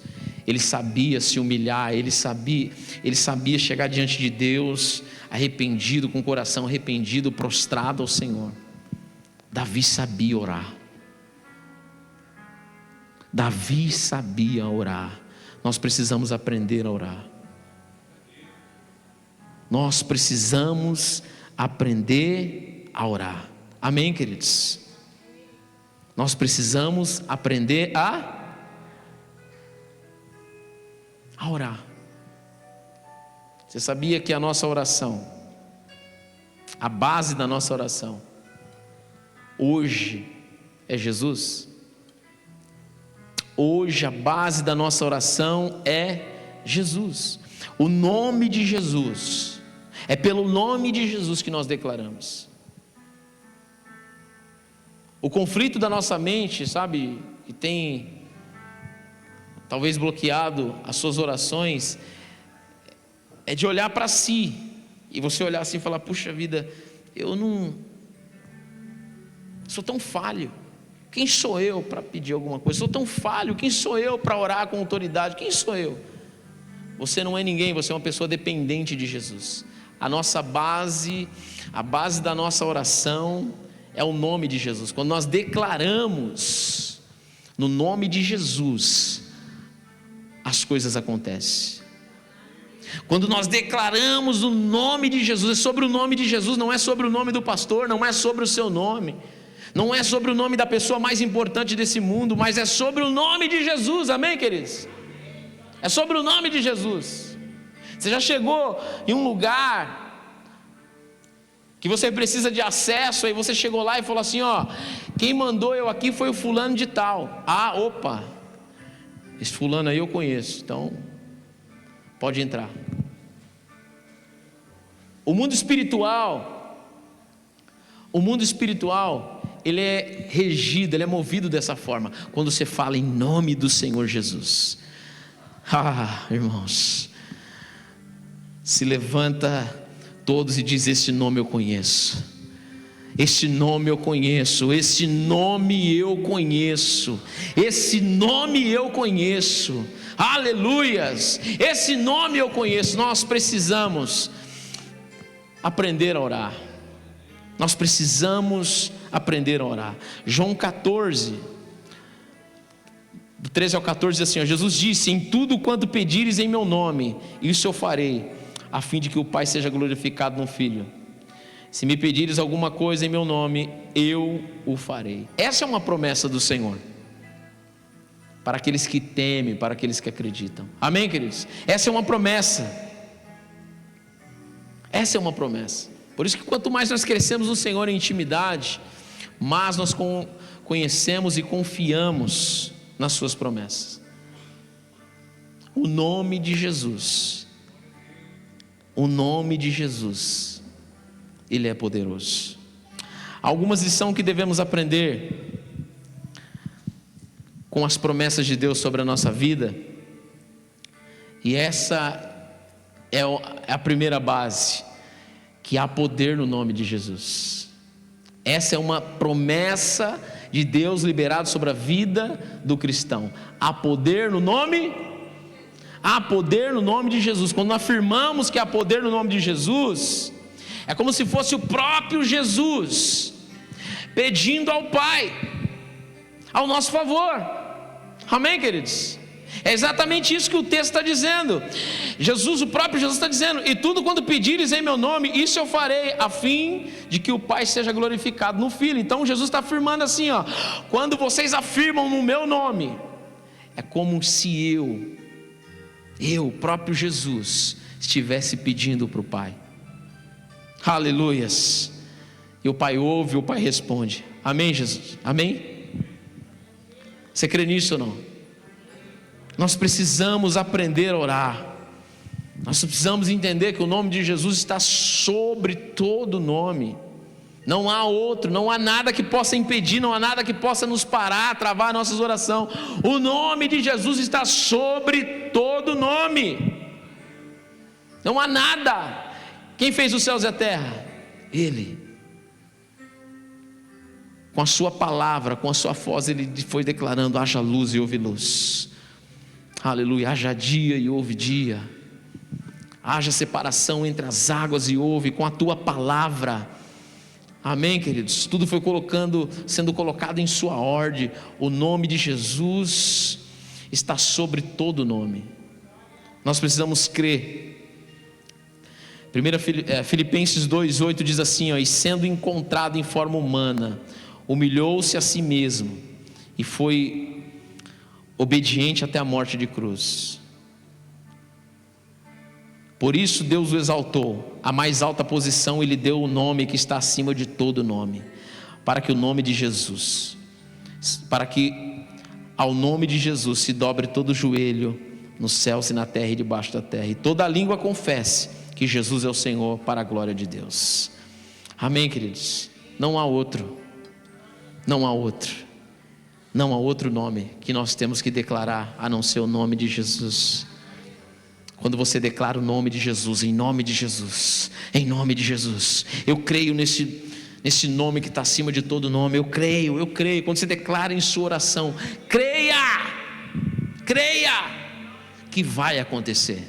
Ele sabia se humilhar, ele sabia chegar diante de Deus arrependido, com o coração arrependido, prostrado ao Senhor. Davi sabia orar. Davi sabia orar. Nós precisamos aprender a orar. Nós precisamos aprender a orar. Amém, queridos? Nós precisamos aprender a orar. Você sabia que a nossa oração, a base da nossa oração, hoje é Jesus? Hoje a base da nossa oração é Jesus. O nome de Jesus, é pelo nome de Jesus que nós declaramos. O conflito da nossa mente, que tem talvez bloqueado as suas orações, é de olhar para si, e você olhar assim e falar: puxa vida, eu não sou tão falho, quem sou eu para pedir alguma coisa? Sou tão falho, quem sou eu para orar com autoridade? Quem sou eu? Você não é ninguém, você é uma pessoa dependente de Jesus. A nossa base, a base da nossa oração é o nome de Jesus. Quando nós declaramos no nome de Jesus, as coisas acontecem. Quando nós declaramos o nome de Jesus, é sobre o nome de Jesus, não é sobre o nome do pastor, não é sobre o seu nome, não é sobre o nome da pessoa mais importante desse mundo, mas é sobre o nome de Jesus. Amém, queridos? É sobre o nome de Jesus. Você já chegou em um lugar que você precisa de acesso, aí você chegou lá e falou assim: quem mandou eu aqui foi o fulano de tal. Opa, esse fulano aí eu conheço, então pode entrar. O mundo espiritual, ele é regido, ele é movido dessa forma, quando você fala em nome do Senhor Jesus. Irmãos, se levanta todos e diz: este nome eu conheço, este nome eu conheço, este nome eu conheço, esse nome eu conheço, aleluias, esse nome eu conheço. Nós precisamos aprender a orar, nós precisamos aprender a orar. João 14, do 13 ao 14 diz assim: Jesus disse: em tudo quanto pedires em meu nome, isso eu farei, a fim de que o Pai seja glorificado no Filho. Se me pedires alguma coisa em meu nome, eu o farei. Essa é uma promessa do Senhor, para aqueles que temem, para aqueles que acreditam. Amém, queridos? Essa é uma promessa. Essa é uma promessa. Por isso que quanto mais nós crescemos no Senhor em intimidade, mais nós conhecemos e confiamos nas suas promessas. O nome de Jesus, o nome de Jesus, Ele é poderoso. Algumas lições que devemos aprender com as promessas de Deus sobre a nossa vida, e essa é a primeira base, que há poder no nome de Jesus. Essa é uma promessa de Deus liberada sobre a vida do cristão. Há poder no nome, há poder no nome de Jesus. Quando afirmamos que há poder no nome de Jesus, é como se fosse o próprio Jesus pedindo ao Pai ao nosso favor. Amém, queridos? É exatamente isso que o texto está dizendo. Jesus, o próprio Jesus está dizendo: e tudo quando pedires em meu nome, isso eu farei, a fim de que o Pai seja glorificado no Filho. Então Jesus está afirmando assim, ó: quando vocês afirmam no meu nome, é como se eu, próprio Jesus, estivesse pedindo para o Pai. Aleluias. E o Pai ouve, o Pai responde. Amém, Jesus? Amém? Você crê nisso ou não? Nós precisamos aprender a orar. Nós precisamos entender que o nome de Jesus está sobre todo nome. Não há outro, não há nada que possa impedir, não há nada que possa nos parar, travar nossas orações. O nome de Jesus está sobre todo nome. Não há nada. Quem fez os céus e a terra? Ele. Com a sua palavra, com a sua voz, Ele foi declarando: haja luz e houve luz. Aleluia. Haja dia e houve dia. Haja separação entre as águas e houve, com a tua palavra. Amém, queridos? Tudo foi sendo colocado em sua ordem. O nome de Jesus está sobre todo nome. Nós precisamos crer. Filipenses 2:8 diz assim, ó: e sendo encontrado em forma humana, humilhou-se a si mesmo e foi obediente até a morte de cruz. Por isso Deus o exaltou à mais alta posição e lhe deu o nome que está acima de todo nome, para que ao nome de Jesus se dobre todo o joelho nos céus e na terra e debaixo da terra, e toda a língua confesse que Jesus é o Senhor, para a glória de Deus. Amém, queridos? Não há outro nome que nós temos que declarar a não ser o nome de Jesus. Quando você declara o nome de Jesus, em nome de Jesus, em nome de Jesus, eu creio nesse nome que está acima de todo nome, eu creio, quando você declara em sua oração, creia que vai acontecer.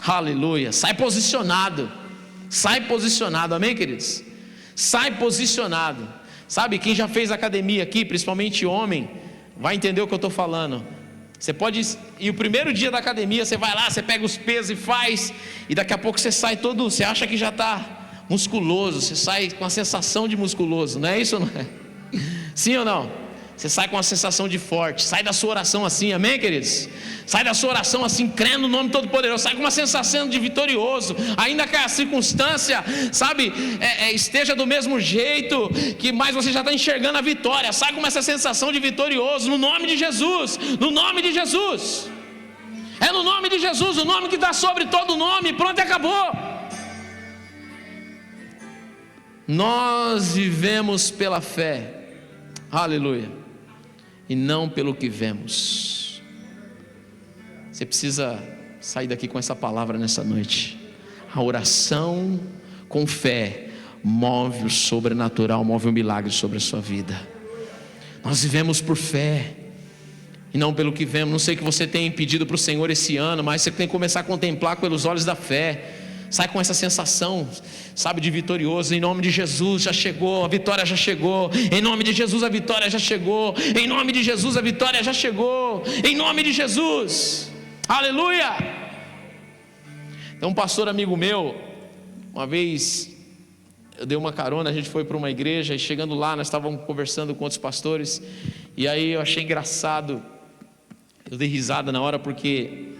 Aleluia. Sai posicionado, amém, queridos? Sai posicionado. Sabe, quem já fez academia aqui, principalmente homem, vai entender o que eu estou falando. Você pode ir o primeiro dia da academia, você vai lá, você pega os pesos e faz, e daqui a pouco você sai todo, você acha que já está musculoso, você sai com a sensação de musculoso, não é isso ou não é? Sim ou não? Você sai com a sensação de forte, sai da sua oração assim, amém, queridos? Sai da sua oração assim, crendo no nome todo-poderoso, sai com uma sensação de vitorioso, ainda que a circunstância, sabe, esteja do mesmo jeito, mas você já está enxergando a vitória, sai com essa sensação de vitorioso, no nome de Jesus, no nome de Jesus, é no nome de Jesus, o nome que está sobre todo nome, pronto, acabou. Nós vivemos pela fé, aleluia, e não pelo que vemos. Você precisa sair daqui com essa palavra nessa noite. A oração com fé move o sobrenatural, move o milagre sobre a sua vida. Nós vivemos por fé e não pelo que vemos. Não sei o que você tem pedido para o Senhor esse ano, mas você tem que começar a contemplar pelos olhos da fé. Sai com essa sensação, sabe, de vitorioso. Em nome de Jesus já chegou, a vitória já chegou. Em nome de Jesus a vitória já chegou. Em nome de Jesus a vitória já chegou. Em nome de Jesus, aleluia. Então um pastor amigo meu, uma vez eu dei uma carona, a gente foi para uma igreja, e chegando lá nós estávamos conversando com outros pastores, e aí eu achei engraçado, eu dei risada na hora, porque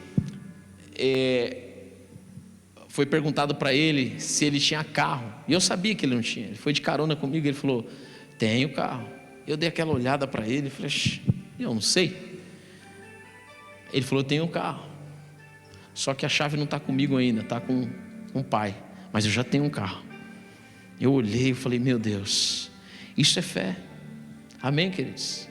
foi perguntado para ele se ele tinha carro, e eu sabia que ele não tinha. Ele foi de carona comigo, ele falou: tenho carro. Eu dei aquela olhada para ele e falei: eu não sei. Ele falou: eu tenho um carro, só que a chave não está comigo ainda, está com o pai, mas eu já tenho um carro. Eu olhei e falei: meu Deus, isso é fé. Amém, queridos?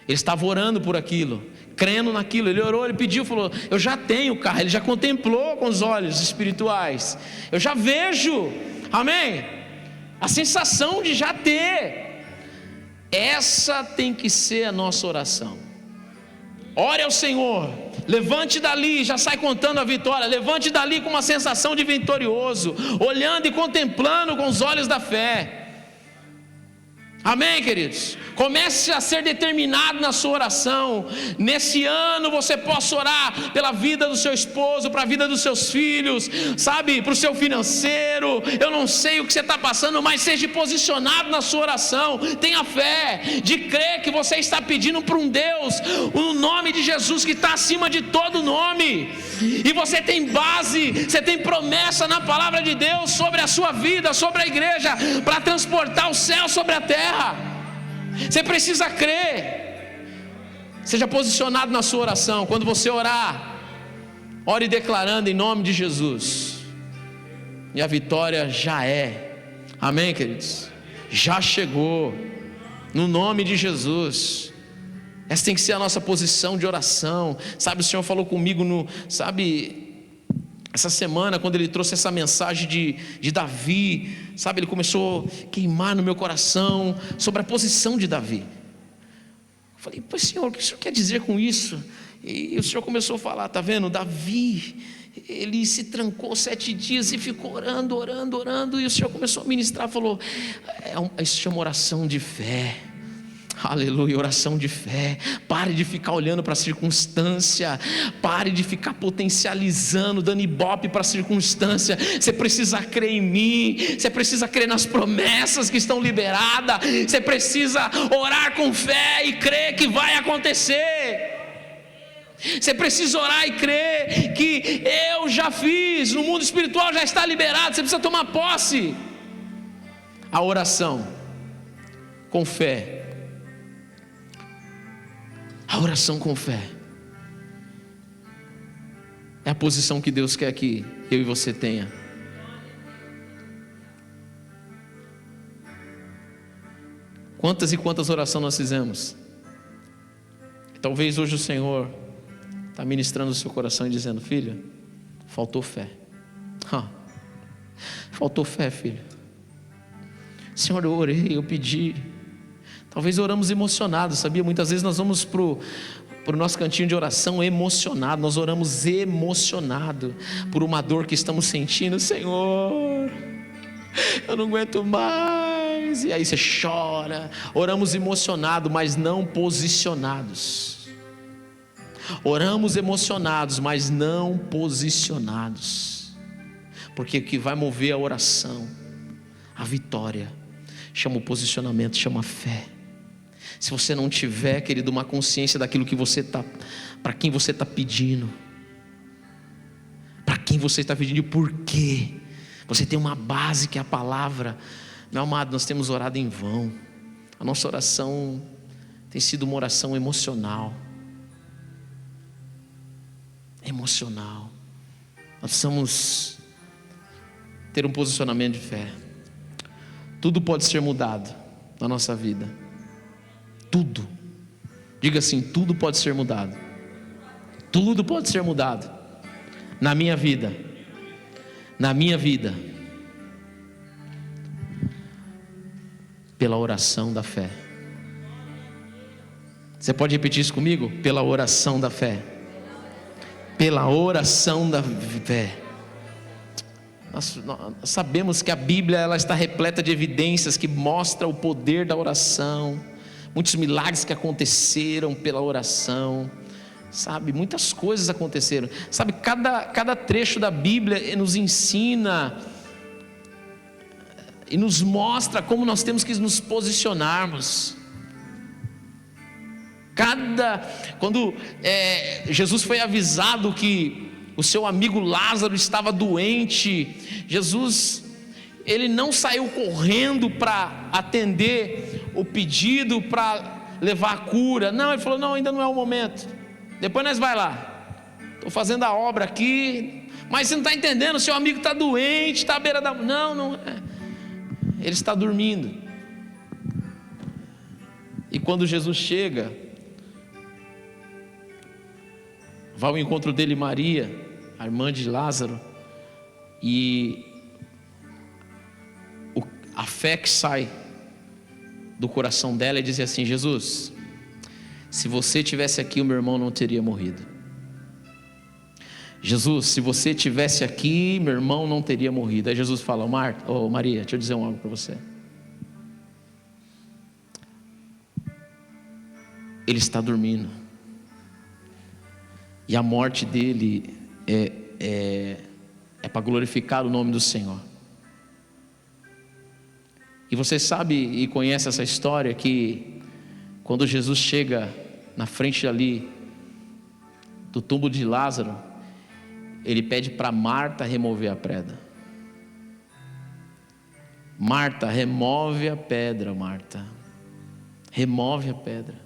Ele estava orando por aquilo, crendo naquilo. Ele orou, ele pediu, falou: eu já tenho o carro. Ele já contemplou com os olhos espirituais. Eu já vejo, amém? A sensação de já ter. Essa tem que ser a nossa oração. Ore ao Senhor, levante dali, já sai contando a vitória. Levante dali com uma sensação de vitorioso, olhando e contemplando com os olhos da fé. Amém, queridos? Comece a ser determinado na sua oração. Nesse ano você possa orar pela vida do seu esposo, para a vida dos seus filhos, sabe, para o seu financeiro. Eu não sei o que você está passando, mas seja posicionado na sua oração. Tenha fé de crer que você está pedindo para um Deus, o nome de Jesus que está acima de todo nome. E você tem base, você tem promessa na palavra de Deus sobre a sua vida, sobre a igreja, para transportar o céu sobre a terra. Você precisa crer. Seja posicionado na sua oração. Quando você orar, ore declarando em nome de Jesus, e a vitória já é. Amém, queridos? Já chegou, no nome de Jesus. Essa tem que ser a nossa posição de oração. Sabe, o Senhor falou comigo essa semana, quando Ele trouxe essa mensagem de Davi, sabe, Ele começou a queimar no meu coração sobre a posição de Davi. Eu falei: pois Senhor, o que o Senhor quer dizer com isso? E o Senhor começou a falar: tá vendo, Davi, ele se trancou 7 dias e ficou orando, e o Senhor começou a ministrar, falou: isso chama oração de fé. Aleluia, oração de fé. Pare de ficar olhando para a circunstância, pare de ficar potencializando, dando ibope para a circunstância. Você precisa crer em mim, você precisa crer nas promessas que estão liberadas, você precisa orar com fé e crer que vai acontecer. Você precisa orar e crer que eu já fiz, no mundo espiritual já está liberado. Você precisa tomar posse. A oração com fé, a oração com fé é a posição que Deus quer que eu e você tenha. Quantas e quantas orações nós fizemos? Talvez hoje o Senhor está ministrando o seu coração e dizendo: filho, faltou fé. Faltou fé, filho. Senhor, eu orei, eu pedi. Talvez oramos emocionados, sabia? Muitas vezes nós vamos para o nosso cantinho de oração emocionado. Nós oramos emocionado por uma dor que estamos sentindo. Senhor, eu não aguento mais. E aí você chora. Oramos emocionado, mas não posicionados. Oramos emocionados, mas não posicionados. Porque o que vai mover a oração, a vitória, chama o posicionamento, chama a fé. Se você não tiver, querido, uma consciência daquilo que você está, para quem você está pedindo, para quem você está pedindo e por quê, você tem uma base que é a palavra. Meu amado, nós temos orado em vão. A nossa oração tem sido uma oração emocional. Nós precisamos ter um posicionamento de fé. Tudo pode ser mudado na nossa vida. Tudo. Diga assim: tudo pode ser mudado. Tudo pode ser mudado na minha vida. Na minha vida. Pela oração da fé. Você pode repetir isso comigo? Pela oração da fé. Pela oração da fé. Nós sabemos que a Bíblia ela está repleta de evidências que mostram o poder da oração. Muitos milagres que aconteceram pela oração, sabe? Muitas coisas aconteceram, sabe? Cada trecho da Bíblia nos ensina e nos mostra como nós temos que nos posicionarmos. Quando Jesus foi avisado que o seu amigo Lázaro estava doente, Jesus, ele não saiu correndo para atender o pedido para levar a cura. Não, ele falou: não, ainda não é o momento, depois nós vai lá, estou fazendo a obra aqui. Mas você não está entendendo, seu amigo está doente, está à beira da... Não é. Ele está dormindo. E quando Jesus chega, vai ao encontro dele Maria, a irmã de Lázaro, e a fé que sai do coração dela é dizer assim: Jesus, se você tivesse aqui, o meu irmão não teria morrido. Jesus, se você tivesse aqui, meu irmão não teria morrido. Aí Jesus fala: Maria, deixa eu dizer algo para você. Ele está dormindo, e a morte dele é para glorificar o nome do Senhor. E você sabe e conhece essa história, que quando Jesus chega na frente ali do túmulo de Lázaro, ele pede para Marta remover a pedra. Marta, remove a pedra, Marta. Remove a pedra.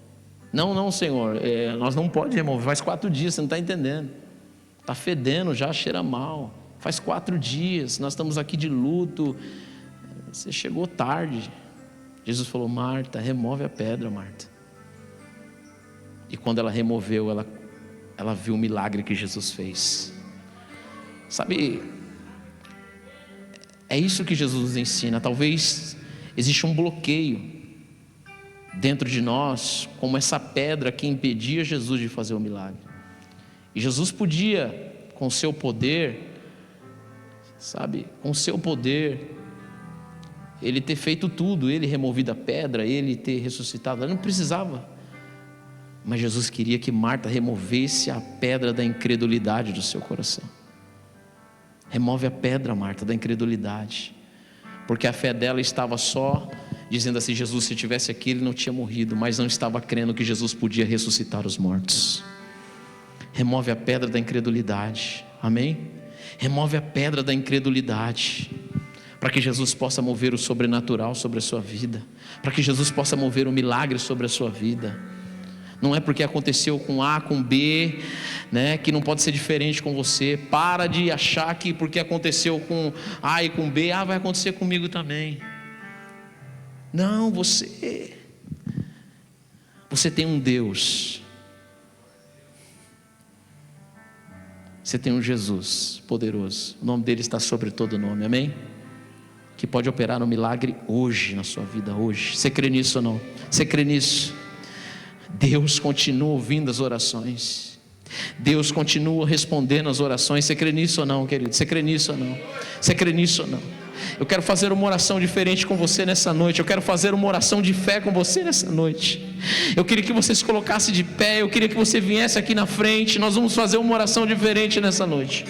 Não, Senhor, nós não podemos remover, faz 4 dias, você não está entendendo. Está fedendo já, cheira mal. Faz 4 dias, nós estamos aqui de luto. Você chegou tarde. Jesus falou: Marta, remove a pedra, Marta. E quando ela removeu, ela viu o milagre que Jesus fez. Sabe, é isso que Jesus nos ensina. Talvez exista um bloqueio dentro de nós, como essa pedra que impedia Jesus de fazer o milagre. E Jesus podia, com o seu poder, com o seu poder, ele ter feito tudo, ele removido a pedra, ele ter ressuscitado. Ele não precisava, mas Jesus queria que Marta removesse a pedra da incredulidade do seu coração. Remove a pedra, Marta, da incredulidade, porque a fé dela estava só dizendo assim: Jesus, se tivesse aqui, ele não tinha morrido, mas não estava crendo que Jesus podia ressuscitar os mortos. Remove a pedra da incredulidade, amém? Remove a pedra da incredulidade, para que Jesus possa mover o sobrenatural sobre a sua vida, para que Jesus possa mover o milagre sobre a sua vida. Não é porque aconteceu com A, com B, que não pode ser diferente com você. Para de achar que porque aconteceu com A e com B, vai acontecer comigo também. Não, você tem um Deus, você tem um Jesus poderoso, o nome dele está sobre todo nome, amém? Que pode operar um milagre hoje na sua vida, hoje. Você crê nisso ou não? Você crê nisso? Deus continua ouvindo as orações, Deus continua respondendo as orações. Você crê nisso ou não, querido? Você crê nisso ou não? Você crê nisso ou não? Eu quero fazer uma oração diferente com você nessa noite. Eu quero fazer uma oração de fé com você nessa noite. Eu queria que você se colocasse de pé. Eu queria que você viesse aqui na frente. Nós vamos fazer uma oração diferente nessa noite.